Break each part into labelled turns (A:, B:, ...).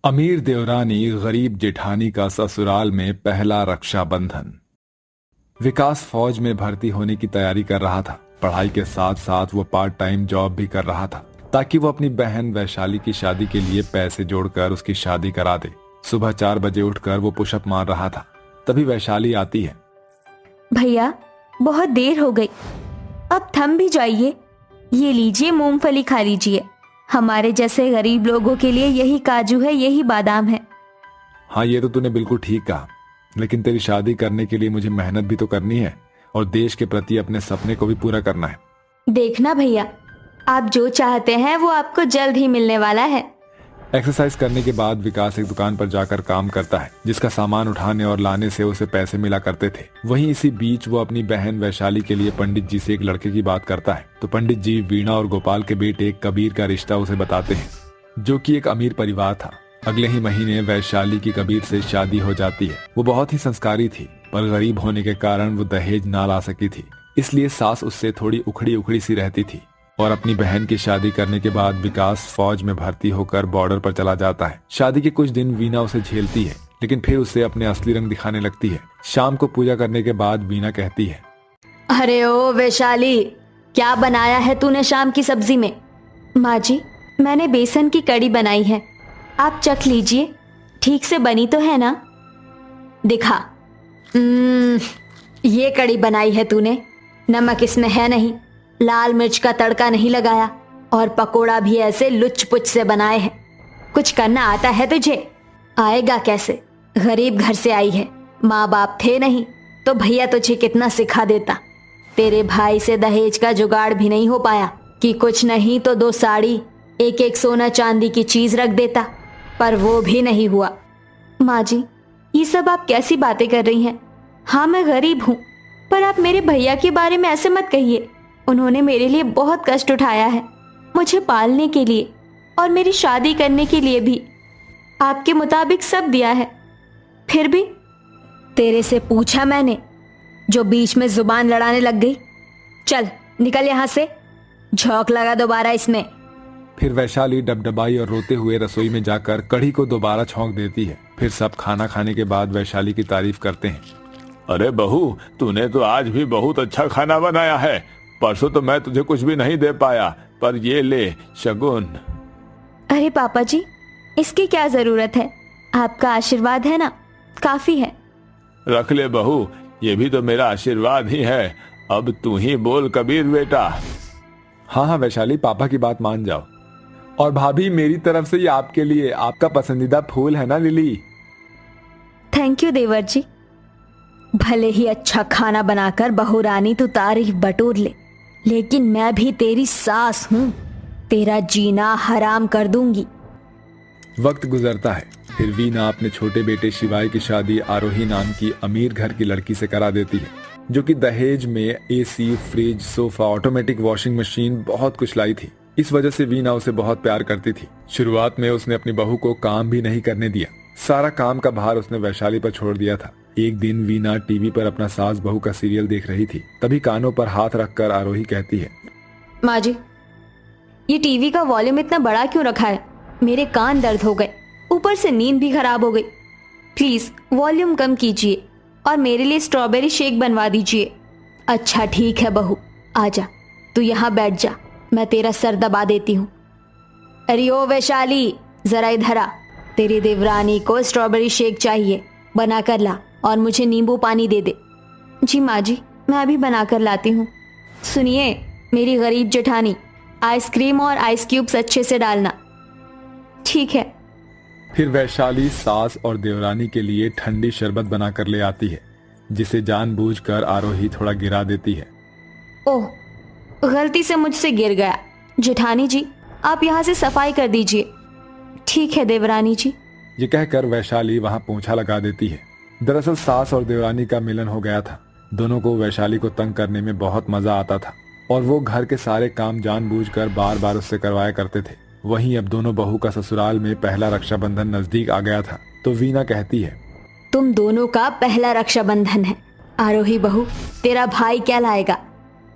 A: अमीर देवरानी गरीब जेठानी का ससुराल में पहला रक्षाबंधन। विकास फौज में भर्ती होने की तैयारी कर रहा था। पढ़ाई के साथ साथ वो पार्ट टाइम जॉब भी कर रहा था ताकि वो अपनी बहन वैशाली की शादी के लिए पैसे जोड़कर उसकी शादी करा दे। सुबह 4 बजे उठकर वो पुशअप मार रहा था, तभी वैशाली आती है।
B: भैया, बहुत देर हो गई, अब थम भी जाइए। ये लीजिए, मूंगफली खा लीजिए। हमारे जैसे गरीब लोगों के लिए यही काजू है, यही बादाम है।
A: हाँ, ये तो तूने बिल्कुल ठीक कहा, लेकिन तेरी शादी करने के लिए मुझे मेहनत भी तो करनी है और देश के प्रति अपने सपने को भी पूरा करना है।
B: देखना भैया, आप जो चाहते हैं वो आपको जल्द ही मिलने वाला है।
A: एक्सरसाइज करने के बाद विकास एक दुकान पर जाकर काम करता है, जिसका सामान उठाने और लाने से उसे पैसे मिला करते थे। वहीं इसी बीच वो अपनी बहन वैशाली के लिए पंडित जी से एक लड़के की बात करता है, तो पंडित जी वीणा और गोपाल के बेटे कबीर का रिश्ता उसे बताते हैं, जो कि एक अमीर परिवार था। अगले ही महीने वैशाली की कबीर से शादी हो जाती है। वो बहुत ही संस्कारी थी, पर गरीब होने के कारण वो दहेज ना ला सकी थी, इसलिए सास उससे थोड़ी उखड़ी उखड़ी सी रहती थी। और अपनी बहन की शादी करने के बाद विकास फौज में भर्ती होकर बॉर्डर पर चला जाता है। शादी के कुछ दिन वीणा उसे झेलती है, लेकिन फिर उसे अपने असली रंग दिखाने लगती है। शाम को पूजा करने के बाद वीणा कहती है,
B: अरे ओ वैशाली, क्या बनाया है तूने शाम की सब्जी में? माँ जी, मैंने बेसन की कड़ी बनाई है, आप चख लीजिए, ठीक से बनी तो है ना? दिखा। ये कड़ी बनाई है तूने, नमक इसमें है नहीं, लाल मिर्च का तड़का नहीं लगाया और पकोड़ा भी ऐसे लुच पुच से बनाए हैं। कुछ करना आता है तुझे? आएगा कैसे? गरीब घर से आई है, माँ बाप थे नहीं तो भैया तुझे कितना सिखा देता। तेरे भाई से दहेज का जुगाड़ भी नहीं हो पाया कि कुछ नहीं तो 2 साड़ी, एक एक सोना चांदी की चीज रख देता, पर वो भी नहीं हुआ। माँ जी, ये सब आप कैसी बातें कर रही हैं? हाँ, मैं गरीब हूँ, पर आप मेरे भैया के बारे में ऐसे मत कहिए। उन्होंने मेरे लिए बहुत कष्ट उठाया है, मुझे पालने के लिए और मेरी शादी करने के लिए भी आपके मुताबिक सब दिया है। फिर भी तेरे से पूछा मैंने, जो बीच में जुबान लड़ाने लग गई। चल निकल यहाँ से, झोंक लगा दोबारा इसमें।
A: फिर वैशाली डबडबाई और रोते हुए रसोई में जाकर कढ़ी को दोबारा छौंक देती है। फिर सब खाना खाने के बाद वैशाली की तारीफ करते हैं।
C: अरे बहू, तूने तो आज भी बहुत अच्छा खाना बनाया है। परसों तो मैं तुझे कुछ भी नहीं दे पाया, पर ये ले शगुन।
B: अरे पापा जी, इसकी क्या जरूरत है? आपका आशीर्वाद है ना, काफी है।
C: रख ले बहू, ये भी तो मेरा आशीर्वाद ही है। अब तू ही बोल कबीर बेटा।
A: हाँ हाँ वैशाली, पापा की बात मान जाओ। और भाभी, मेरी तरफ से ये आपके लिए, आपका पसंदीदा फूल है ना लिली।
B: थैंक यू देवर जी। भले ही अच्छा खाना बनाकर बहू रानी तू तारीफ बटोर ले, लेकिन मैं भी तेरी सास हूँ, तेरा जीना हराम कर दूंगी।
A: वक्त गुजरता है। फिर वीणा अपने छोटे बेटे शिवाय की शादी आरोही नाम की अमीर घर की लड़की से करा देती है, जो कि दहेज में AC, fridge, sofa, automatic washing machine, बहुत कुछ लाई थी। इस वजह से वीणा उसे बहुत प्यार करती थी। शुरुआत में उसने अपनी बहू को काम भी नहीं करने दिया, सारा काम का भार उसने वैशाली पर छोड़ दिया था। एक दिन वीणा टीवी पर अपना सास बहू का सीरियल देख रही थी, तभी कानों पर हाथ रखकर आरोही कहती है,
B: माँ जी, ये टीवी का वॉल्यूम इतना बड़ा क्यों रखा है? मेरे कान दर्द हो गए, ऊपर से नींद भी खराब हो गई। प्लीज वॉल्यूम कम कीजिए और मेरे लिए स्ट्रॉबेरी शेक बनवा दीजिए। अच्छा ठीक है बहू, आजा, तू यहाँ बैठ जा, मैं तेरा सर दबा देती हूँ। अरे ओ वैशाली, जरा इधर आ, तेरी देवरानी को स्ट्रॉबेरी शेक चाहिए, बना कर ला और मुझे नींबू पानी दे दे। जी माँ जी, मैं अभी बना कर लाती हूँ। सुनिए मेरी गरीब जेठानी, आइसक्रीम और आइस क्यूब्स अच्छे से डालना। ठीक है।
A: फिर वैशाली सास और देवरानी के लिए ठंडी शरबत बनाकर ले आती है, जिसे जानबूझकर आरोही थोड़ा गिरा देती है।
B: ओह, गलती से मुझसे गिर गया। जेठानी जी, आप यहाँ से सफाई कर दीजिए। ठीक है देवरानी जी।
A: ये कहकर वैशाली वहाँ पोंछा लगा देती है। दरअसल सास और देवरानी का मिलन हो गया था। दोनों को वैशाली को तंग करने में बहुत मजा आता था और वो घर के सारे काम जानबूझकर बार बार उससे करवाया करते थे। वहीं अब दोनों बहू का ससुराल में पहला रक्षाबंधन नजदीक आ गया था, तो वीणा कहती है,
B: तुम दोनों का पहला रक्षाबंधन है। आरोही बहू, तेरा भाई क्या लाएगा?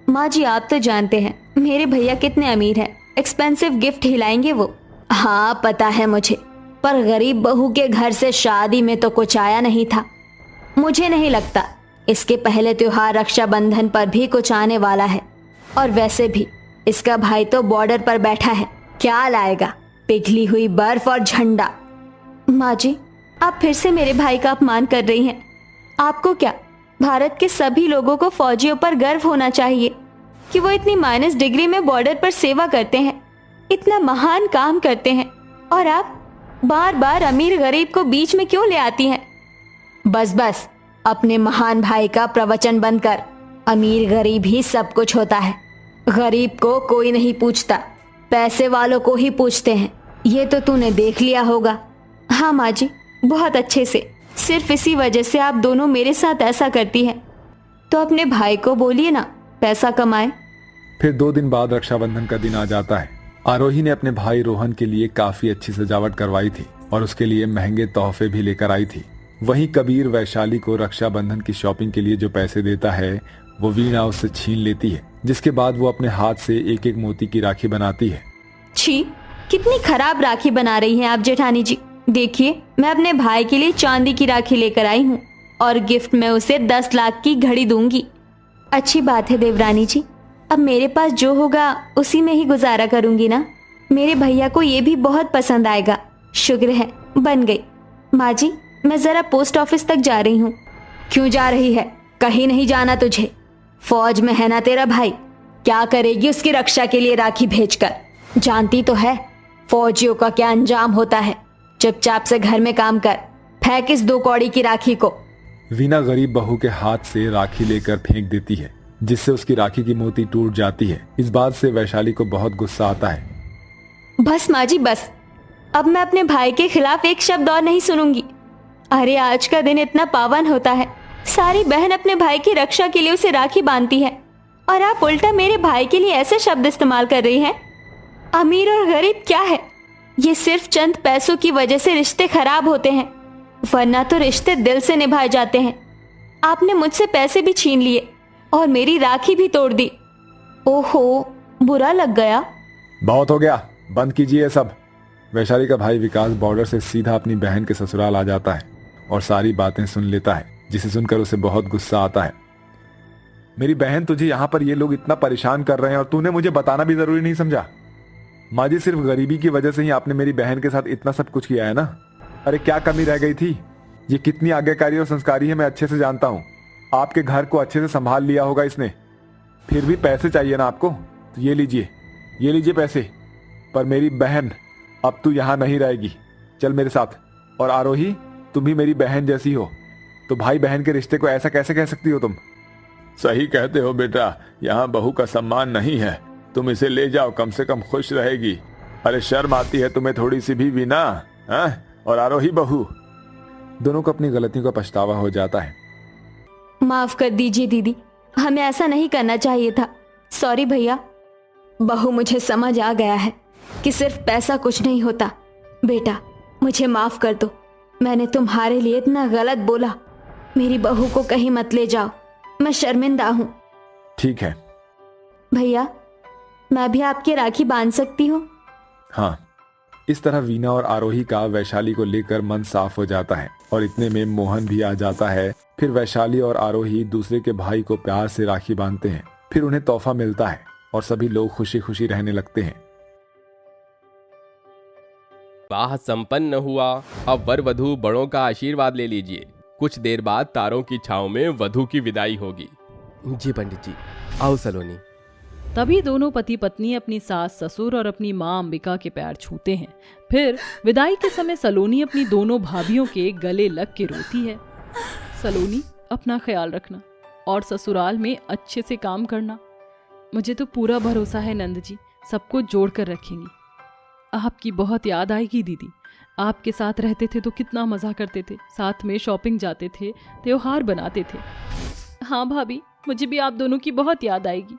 B: माँ जी, आप तो जानते हैं मेरे भैया कितने अमीर हैं, एक्सपेंसिव गिफ्ट हिलाएंगे वो। हाँ पता है मुझे, पर गरीब बहू के घर से शादी में तो कुछ आया नहीं था। मुझे नहीं लगता इसके पहले त्योहार रक्षाबंधन पर भी कुछ आने वाला है। और वैसे भी इसका भाई तो बॉर्डर पर बैठा है, क्या लाएगा? पिघली हुई बर्फ और झंडा। माँ जी, आप फिर से मेरे भाई का अपमान कर रही हैं। आपको क्या, भारत के सभी लोगों को फौजियों पर गर्व होना चाहिए कि वो इतनी माइनस डिग्री में बॉर्डर पर सेवा करते हैं, इतना महान काम करते हैं, और आप बार बार अमीर गरीब को बीच में क्यों ले आती हैं? बस बस, अपने महान भाई का प्रवचन बंद कर। अमीर गरीब ही सब कुछ होता है। गरीब को कोई नहीं पूछता, पैसे वालों को ही पूछते हैं। ये तो तूने देख लिया होगा। हाँ माँ जी, बहुत अच्छे से। सिर्फ इसी वजह से आप दोनों मेरे साथ ऐसा करती हैं। तो अपने भाई को बोलिए ना, पैसा कमाए।
A: फिर 2 दिन बाद रक्षाबंधन का दिन आ जाता है। आरोही ने अपने भाई रोहन के लिए काफी अच्छी सजावट करवाई थी और उसके लिए महंगे तोहफे भी लेकर आई थी। वहीं कबीर वैशाली को रक्षाबंधन की शॉपिंग के लिए जो पैसे देता है वो वीणा उससे छीन लेती है, जिसके बाद वो अपने हाथ से एक एक मोती की राखी बनाती है।
B: छी, कितनी खराब राखी बना रही हैं आप जेठानी जी। देखिए, मैं अपने भाई के लिए चांदी की राखी लेकर आई हूँ और गिफ्ट में उसे 10 लाख की घड़ी दूंगी। अच्छी बात है देवरानी जी, अब मेरे पास जो होगा उसी में ही गुजारा करूंगी ना। मेरे भैया को ये भी बहुत पसंद आएगा। शुक्र है बन गई। माँ जी, मैं जरा पोस्ट ऑफिस तक जा रही हूँ। क्यों जा रही है? कहीं नहीं जाना तुझे। फौज में है ना तेरा भाई, क्या करेगी उसकी रक्षा के लिए राखी भेजकर? जानती तो है फौजियों का क्या अंजाम होता है। चुपचाप से घर में काम कर, फेंक इस 2 कौड़ी की राखी को।
A: वीणा गरीब बहू के हाथ से राखी लेकर फेंक देती है, जिससे उसकी राखी की मोती टूट जाती है। इस बात से वैशाली को बहुत गुस्सा आता है।
B: बस माँ जी बस, अब मैं अपने भाई के खिलाफ एक शब्द और नहीं सुनूंगी। अरे आज का दिन इतना पावन होता है, सारी बहन अपने भाई की रक्षा के लिए उसे राखी बांधती है, और आप उल्टा मेरे भाई के लिए ऐसे शब्द इस्तेमाल कर रही हैं। अमीर और गरीब क्या है, ये सिर्फ चंद पैसों की वजह से रिश्ते खराब होते हैं, वरना तो रिश्ते दिल से निभाए जाते हैं। आपने मुझसे पैसे भी छीन लिए और मेरी राखी भी तोड़ दी। ओहो, बुरा लग गया।
A: बहुत हो गया, बंद कीजिए ये सब। वैशाली का भाई विकास बॉर्डर से सीधा अपनी बहन के ससुराल आ जाता है और सारी बातें सुन लेता है, जिसे सुनकर उसे बहुत गुस्सा आता है। मेरी बहन, तुझे यहाँ पर ये लोग इतना परेशान कर रहे हैं और तूने मुझे बताना भी जरूरी नहीं समझा। माँ जी, सिर्फ गरीबी की वजह से ही आपने मेरी बहन के साथ इतना सब कुछ किया है ना। अरे क्या कमी रह गई थी? ये कितनी आज्ञाकारी और संस्कारी है, मैं अच्छे से जानता हूँ। आपके घर को अच्छे से संभाल लिया होगा इसने। फिर भी पैसे चाहिए ना आपको, तो ये लीजिए पैसे। पर मेरी बहन, अब तू यहाँ नहीं रहेगी, चल मेरे साथ। और आरोही, तुम भी मेरी बहन जैसी हो, तो भाई बहन के रिश्ते को ऐसा कैसे कह सकती हो तुम?
C: सही कहते हो बेटा, यहाँ बहू का सम्मान नहीं है। तुम इसे ले जाओ, कम से कम खुश रहेगी। अरे शर्म आती है तुम्हें थोड़ी सी भी वीणा? और आरोही बहू,
A: दोनों को अपनी गलतियों का पछतावा हो जाता है।
B: माफ कर दीजिए दीदी, हमें ऐसा नहीं करना चाहिए था। सॉरी भैया। बहू, मुझे समझ आ गया है कि सिर्फ पैसा कुछ नहीं होता। बेटा, मुझे माफ कर दो, मैंने तुम्हारे लिए इतना गलत बोला। मेरी बहू को कहीं मत ले जाओ, मैं शर्मिंदा हूँ।
A: ठीक है
B: भैया, मैं भी आपकी राखी बांध सकती हूँ?
A: हाँ। इस तरह वीणा और आरोही का वैशाली को लेकर मन साफ हो जाता है और इतने में मोहन भी आ जाता है। फिर वैशाली और आरोही दूसरे के भाई को प्यार से राखी बांधते हैं। फिर उन्हें तोहफा मिलता है और सभी लोग खुशी खुशी रहने लगते हैं।
D: विवाह संपन्न हुआ। अब वर वधू बड़ों का आशीर्वाद ले लीजिए। कुछ देर बाद तारों की छांव में वधू की विदाई होगी। जी पंडित जी, आओ सलोनी।
E: तभी दोनों पति पत्नी अपनी सास ससुर और अपनी माँ अंबिका के पैर छूते हैं। फिर विदाई के समय सलोनी अपनी दोनों भाभियों के गले लग के रोती है। सलोनी, अपना ख्याल रखना और ससुराल में अच्छे से काम करना। मुझे तो पूरा भरोसा है नंद जी सबको जोड़ कर रखेंगी। आपकी बहुत याद आएगी दीदी। आपके साथ रहते थे तो कितना मजा करते थे, साथ में शॉपिंग जाते थे, त्योहार बनाते थे। हाँ भाभी, मुझे भी आप दोनों की बहुत याद आएगी।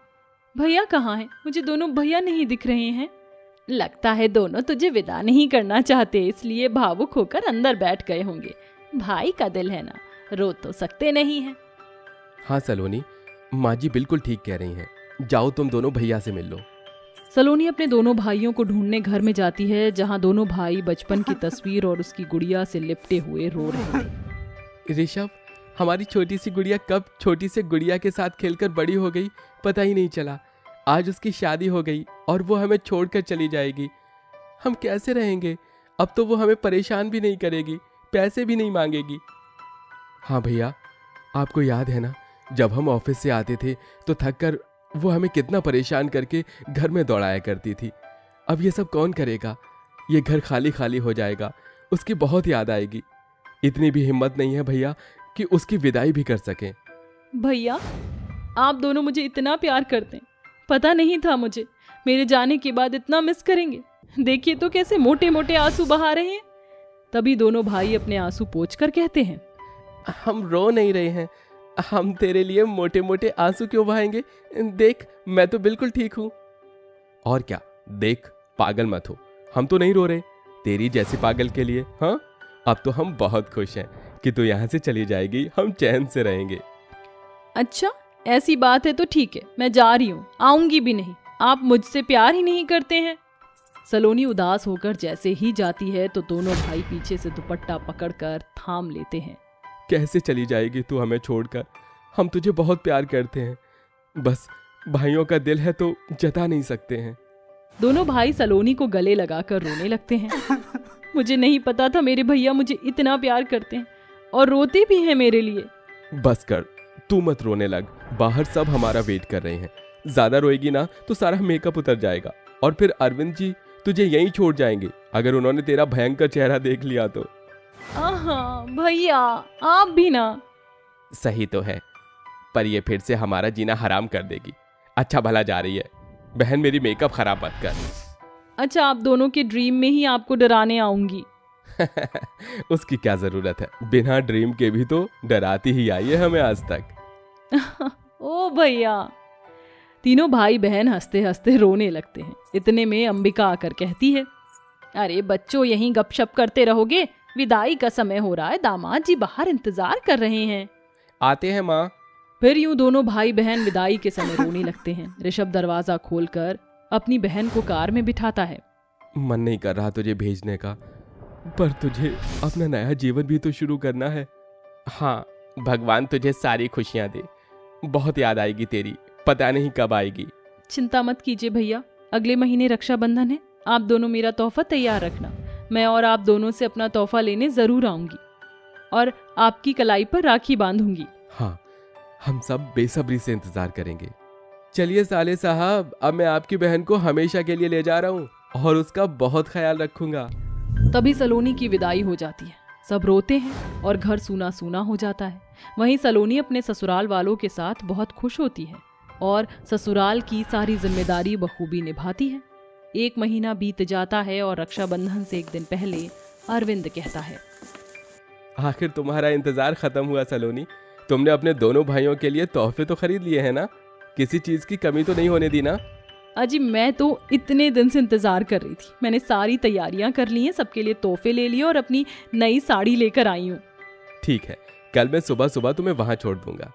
E: भैया कहाँ हैं? मुझे दोनों भैया नहीं दिख रहे हैं। लगता है दोनों तुझे विदा नहीं करना चाहते, इसलिए भावुक होकर अंदर बैठ गए होंगे। भाई का दिल है ना, रो तो सकते नहीं हैं।
D: हाँ सलोनी, माँ जी बिल्कुल ठीक कह रही हैं। जाओ तुम दोनों भैया से मिल लो।
E: सलोनी अपने दोनों भाइयों को ढूंढने घर में जाती है, जहां दोनों भाई बचपन की तस्वीर और उसकी गुड़िया से लिपटे हुए रो रहे थे।
D: ऋषभ, हमारी छोटी सी गुड़िया कब छोटी से गुड़िया के साथ खेलकर बड़ी हो गई पता ही नहीं चला। आज उसकी शादी हो गई और वो हमें छोड़कर चली जाएगी। हम कैसे रहेंगे? अब तो वो हमें परेशान भी नहीं करेगी, पैसे भी नहीं मांगेगी। हाँ भैया, आपको याद है ना, जब हम ऑफिस से आते थे तो थक कर वो हमें कितना परेशान करके घर में दौड़ाया करती थी। अब ये सब कौन करेगा? ये घर खाली खाली हो जाएगा, उसकी बहुत याद आएगी। इतनी भी हिम्मत नहीं है भैया कि उसकी विदाई भी कर सकें।
E: भैया, आप दोनों मुझे इतना प्यार करते हैं, पता नहीं था मुझे मेरे जाने के बाद इतना मिस करेंगे। देखिए तो कैसे मोटे मोटे आंसू बहा रहे हैं। तभी दोनों भाई अपने आंसू पोंछकर कहते हैं,
D: हम रो नहीं रहे हैं, हम तेरे लिए मोटे मोटे आंसू क्यों बहाएंगे? देख, मैं तो बिल्कुल ठीक हूँ। और क्या, देख, पागल मत हो, हम तो नहीं रो रहे तेरी जैसी पागल के लिए। हाँ, अब तो हम बहुत खुश हैं कि तू यहाँ से चली जाएगी, हम चैन से रहेंगे।
E: अच्छा ऐसी बात है तो ठीक है, मैं जा रही हूँ, आऊंगी भी नहीं। आप मुझसे प्यार ही नहीं करते हैं। सलोनी उदास होकर जैसे ही जाती है तो दोनों भाई पीछे से दुपट्टा पकड़कर थाम लेते हैं।
D: कैसे चली जाएगी तू हमें छोड़कर? हम तुझे बहुत प्यार करते हैं, बस भाइयों का दिल है तो जता नहीं सकते हैं।
E: दोनों भाई सलोनी को गले लगाकर रोने लगते हैं। मुझे नहीं पता था मेरे भैया मुझे इतना प्यार करते हैं और रोते भी हैं मेरे लिए।
D: बस कर, तू मत रोने लग, बाहर सब हमारा वेट कर रहे हैं। ज्यादा रोएगी ना तो सारा मेकअप उतर जाएगा और फिर अरविंद जी तुझे यहीं छोड़ जाएंगे अगर उन्होंने तेरा भयंकर चेहरा देख लिया तो।
E: भैया, आप भी ना।
D: सही तो है, पर ये फिर से हमारा जीना हराम कर देगी। अच्छा भला जा रही है, बहन मेरी मेकअप खराब मत कर।
E: अच्छा, आप दोनों के ड्रीम में ही आपको डराने आऊंगी।
D: उसकी क्या जरूरत है, बिना ड्रीम के भी तो डराती ही आई है हमें आज तक।
E: ओ भैया। तीनों भाई बहन हंसते हंसते रोने लगते हैं। इतने में अंबिका आकर कहती है, अरे बच्चों, यहीं गपशप करते रहोगे? विदाई का समय हो रहा है, दामाद जी बाहर इंतजार कर रहे हैं।
D: आते हैं माँ।
E: फिर यूं दोनों भाई बहन विदाई के समय रोने लगते हैं। ऋषभ दरवाजा खोलकर अपनी बहन को कार में बिठाता है।
D: मन नहीं कर रहा तुझे भेजने का, पर तुझे अपना नया जीवन भी तो शुरू करना है। हाँ, भगवान तुझे सारी खुशियां दे। बहुत याद आएगी तेरी, पता नहीं कब आएगी।
E: चिंता मत कीजिए भैया, अगले महीने रक्षाबंधन है। आप दोनों मेरा तोहफा तैयार रखना। मैं और आप दोनों से अपना तोहफा लेने जरूर आऊंगी और आपकी कलाई पर राखी बांधूंगी।
D: हाँ, हम सब बेसब्री से इंतजार करेंगे। चलिए साले साहब, अब मैं आपकी बहन को हमेशा के लिए ले जा रहा हूँ और उसका बहुत ख्याल रखूंगा।
E: तभी सलोनी की विदाई हो जाती है। सब रोते हैं और घर सूना सूना हो जाता है। वहीं सलोनी अपने ससुराल वालों के साथ बहुत खुश होती है और ससुराल की सारी जिम्मेदारी बखूबी निभाती है। 1 महीना बीत जाता है और रक्षाबंधन से 1 दिन पहले अरविंद कहता है,
D: आखिर तुम्हारा इंतजार खत्म हुआ सलोनी। तुमने अपने दोनों भाइयों के लिए तोहफे तो खरीद लिए हैं ना? किसी चीज की कमी तो नहीं होने दी ना?
E: अजी, मैं तो इतने दिन से इंतजार कर रही थी। मैंने सारी तैयारियां कर ली हैं, सबके लिए तोहफे ले लिए और अपनी नई साड़ी लेकर आई हूँ।
D: ठीक है, कल मैं सुबह सुबह तुम्हें वहां छोड़ दूंगा।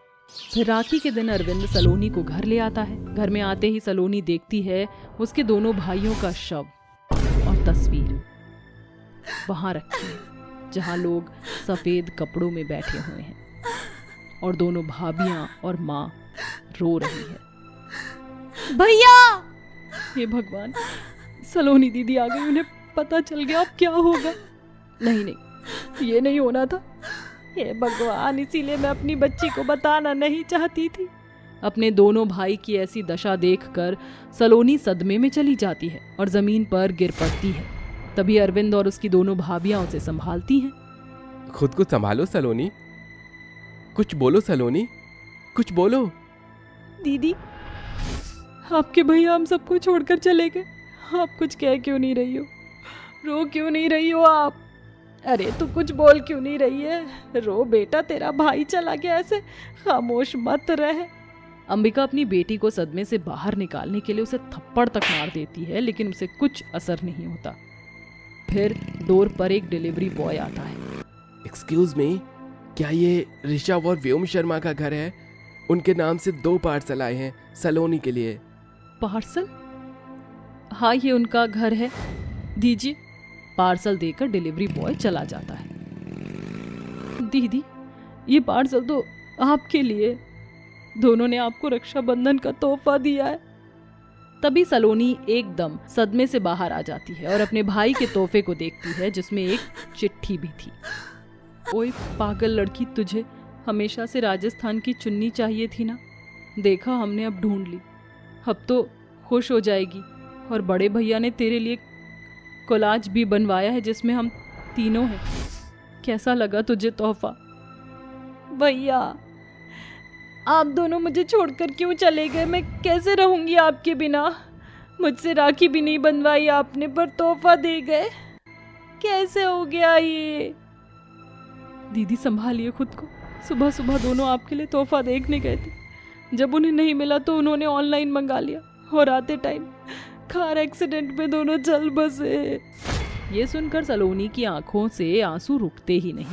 E: फिर राखी के दिन अरविंद सलोनी को घर ले आता है। घर में आते ही सलोनी देखती है उसके दोनों भाइयों का शव और तस्वीर वहां रखी है, जहां लोग सफेद कपड़ों में बैठे हुए हैं और दोनों भाभियां और माँ रो रही है। भैया! हे भगवान, सलोनी दीदी आ गई, उन्हें पता चल गया, अब क्या होगा? नहीं नहीं, ये नहीं होना था। हे भगवान, इसीलिए मैं अपनी बच्ची को बताना नहीं चाहती थी। अपने दोनों भाई की ऐसी दशा देखकर सलोनी सदमे में चली जाती है और जमीन पर गिर पड़ती है। तभी अरविंद और उसकी दोनों भाभियां उसे संभालती हैं।
D: खुद को संभालो सलोनी, कुछ बोलो सलोनी, कुछ बोलो।
E: दीदी, आपके भैया हम सबको छोड़कर चले गए। आप कुछ कह क्यों नहीं रही हो? रो क्यों नहीं रही हो आप? अरे तू कुछ बोल क्यों नहीं रही है? रो बेटा, तेरा भाई चला गया, ऐसे खामोश मत रह। अंबिका अपनी बेटी को सदमे से बाहर निकालने के लिए उसे थप्पड़ तक मार देती है, लेकिन उसे कुछ असर नहीं होता। फिर डोर पर एक डिलीवरी बॉय आता है।
D: एक्सक्यूज मी, क्या ये ऋषभ और व्योम शर्मा का घर है? उनके नाम से 2 पार्सल आए हैं सलोनी के लिए।
E: पार्सल? हाँ, ये उनका घर है, दीजिए। पार्सल देकर डिलीवरी बॉय चला जाता है। दीदी, ये पार्सल तो आपके लिए, दोनों ने आपको रक्षाबंधन का तोहफा दिया है। तभी सलोनी एकदम सदमे से बाहर आ जाती है और अपने भाई के तोहफे को देखती है जिसमें एक चिट्ठी भी थी। ओए पागल लड़की, तुझे हमेशा से राजस्थान की चुन्नी चाहिए थी ना, देखा हमने अब ढूंढ ली, अब तो खुश हो जाएगी। और बड़े भैया ने तेरे लिए कोलाज भी बनवाया है जिसमें हम तीनों हैं। कैसा लगा तुझे तोहफा? भैया, आप दोनों मुझे छोड़कर क्यों चले गए? मैं कैसे रहूंगी आपके बिना? मुझसे राखी भी नहीं बनवाई आपने, पर तोहफा दे गए। कैसे हो गया ये? दीदी संभालिए खुद को। सुबह सुबह दोनों आपके लिए तोहफा देखने गए थे। जब उन्हें नहीं मिला तो उन्होंने ऑनलाइन मंगा लिया और आते टाइम कार एक्सीडेंट में दोनों जल बसे। ये सुनकर सलोनी की आंखों से आंसू रुकते ही नहीं।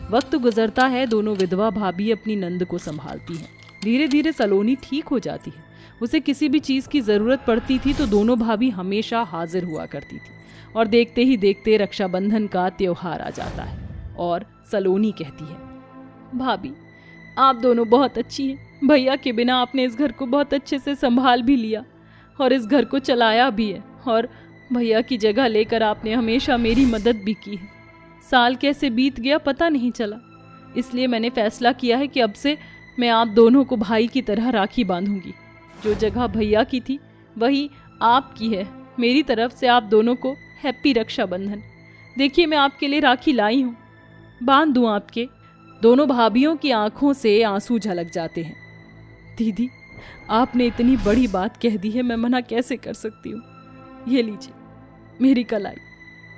E: वक्त गुजरता है, दोनों विधवा भाभी अपनी नंद को संभालती हैं। धीरे धीरे सलोनी ठीक हो जाती है। उसे किसी भी चीज की जरूरत पड़ती थी तो दोनों भाभी हमेशा हाजिर हुआ करती थी। और देखते ही देखते रक्षाबंधन का त्योहार आ जाता है और सलोनी कहती है, भाभी आप दोनों बहुत अच्छी हैं। भैया के बिना आपने इस घर को बहुत अच्छे से संभाल भी लिया और इस घर को चलाया भी है, और भैया की जगह लेकर आपने हमेशा मेरी मदद भी की है। साल कैसे बीत गया पता नहीं चला, इसलिए मैंने फैसला किया है कि अब से मैं आप दोनों को भाई की तरह राखी बांधूंगी। जो जगह भैया की थी वही आपकी है। मेरी तरफ से आप दोनों को हैप्पी रक्षाबंधन। देखिए मैं आपके लिए राखी लाई हूँ, बांध दूँ आपके। दोनों भाभियों की आंखों से आंसू झलक जाते हैं। दीदी, आपने इतनी बड़ी बात कह दी है, मैं मना कैसे कर सकती हूँ। ये लीजिए मेरी कलाई,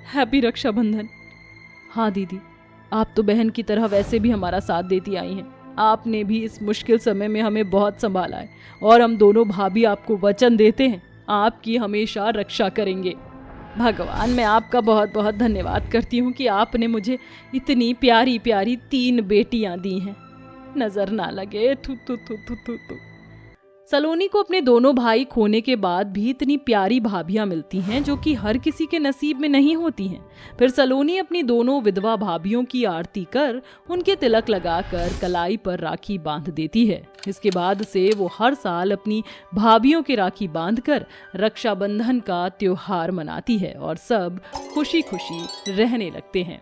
E: हैप्पी रक्षाबंधन। हाँ दीदी, आप तो बहन की तरह वैसे भी हमारा साथ देती आई हैं। आपने भी इस मुश्किल समय में हमें बहुत संभाला है और हम दोनों भाभी आपको वचन देते हैं आपकी हमेशा रक्षा करेंगे। भगवान, मैं आपका बहुत बहुत धन्यवाद करती हूँ कि आपने मुझे इतनी प्यारी प्यारी 3 बेटियाँ दी हैं। नजर ना लगे। थू थू थू थू थू थू। सलोनी को अपने दोनों भाई खोने के बाद भी इतनी प्यारी भाभियां मिलती हैं जो कि हर किसी के नसीब में नहीं होती हैं। फिर सलोनी अपनी दोनों विधवा भाभियों की आरती कर उनके तिलक लगाकर कलाई पर राखी बांध देती है। इसके बाद से वो हर साल अपनी भाभियों के राखी बांधकर रक्षाबंधन का त्योहार मनाती है और सब खुशी खुशी रहने लगते हैं।